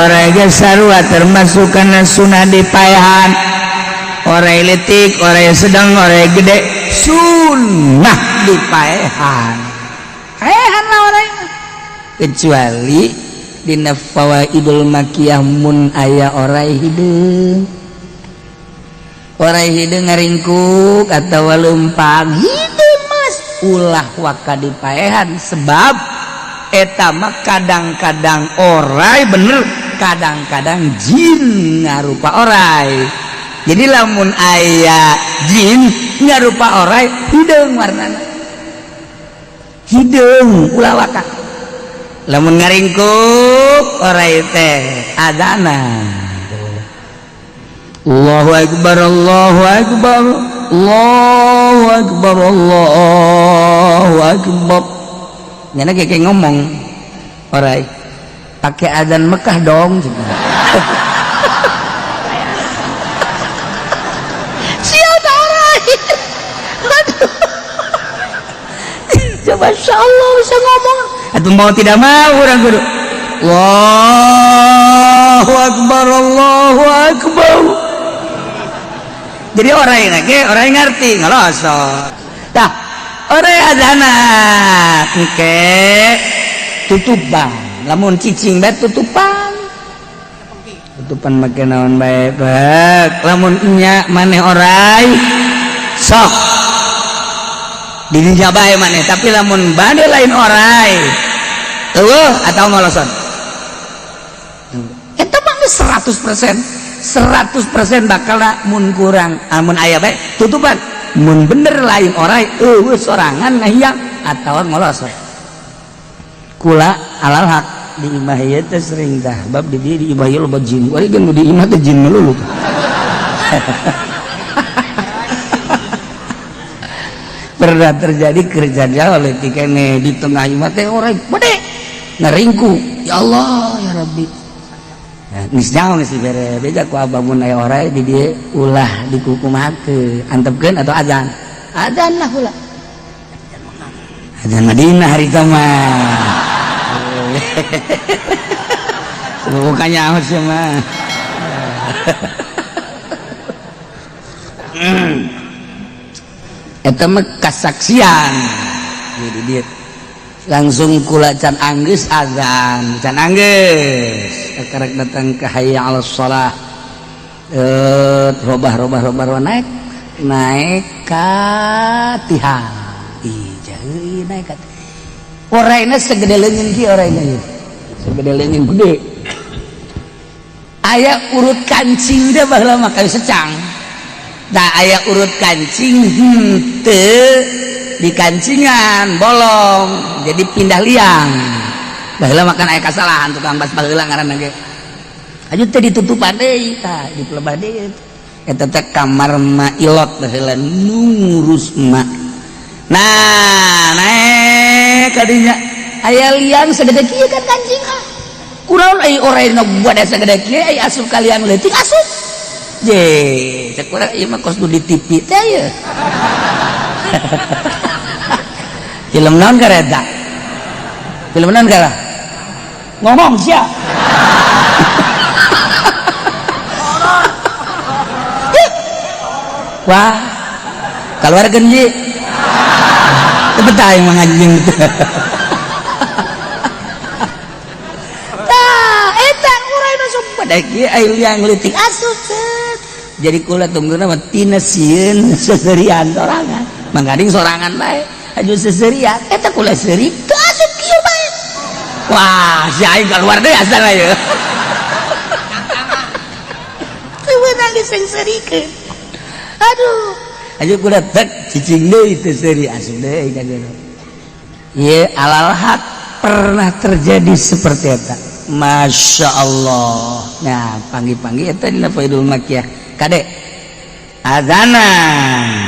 orai ge sarua termasuk kana sunah dipaehan orai leutik orai sedang orai gede sunnah dipaehan paehan lah orai kecuali dina fawaidul makiyah mun aya orai hideung ngaringkuk atawa leumpang hideung mas ulah waka dipaehan sebab eta mah kadang-kadang orai bener kadang-kadang jin ngarupa orai jadi lamun aya jin ngarupa orai hideung warnana hideung ulah waka lamun ngaringkuk orai teh adana Allahu akbar Allahu akbar Allahu akbar Allahu akbar nyana kayak ngomong orai pakai adzan Mekah dong siapa orai coba insyaallah bisa ngomong atau mau tidak mau orang kudu Allahu akbar Allahu akbar jadi orang yang ngerti ngelosot tah orang adana ke tutupan lamun cicing bae tutupan make naon bae lamun nya maneh orai sok dirinya bae maneh tapi lamun bade lain orai atau ngolosot eta mah 100% bakal mun kurang mun aya bae tutupan mun bener lain orai sorangan ngahiang atawa ngolosot kula alal haq di imah ieu teh sering tah bab di dieu di imah ieu loba jin ari geun di imah teh jin melulu pernah terjadi kejadian oleh tikene di tengah imah teh orai gede ngaringku ya Allah ya Rabbi geus nyaho geus dibere beda ku abah mun aya orai di dieu ulah dikukumakeun antepkeun atau adzan lah ulah adzan Madinah harita mah bukannya harus mah eta mah kasaksian jadi dia langsung kula can anggeus azan can anggeus karek datang ke hayya 'alas shalah robah naik ka tihang ijeuh naik ka oraina segede leungeun kieu oraina segede leungeun gede aya urut kancing teh baheula mah kayu secang da aya urut kancing henteu di kancingan bolong jadi pindah liang baheula makan aya kasalahan tukang bas baheula ngaranna ge aju teh ditutupan deui tah dipelebah deui eta teh kamar mailot baheula ngurus mak nah naik kadinya aya liang segede kieu kan kancing kunaon ai oraina buat segede kieu ai asup kalian leutik asup je cek urang ieu mah kos nu di TV teh ye film naon kareta film naon kara ngomong sia wah keluarkeun ji teu betah yang mangajing tah eta urang sok pada kieu aya liang leutik asup jadi kula tungguna mah tina sieun seserian sorangan manggading sorangan bae aju seserian eta kula seuri teu asup kieu bae wah si aing keluar deui asal ayeuna teu beunang geus serikeun aduh aju kula tek cicing deui teu seuri asup deui ka dieu ieu alal haq pernah terjadi seperti eta Masya Allah nah panggil-panggil eta dina faidul makiyah kade azanan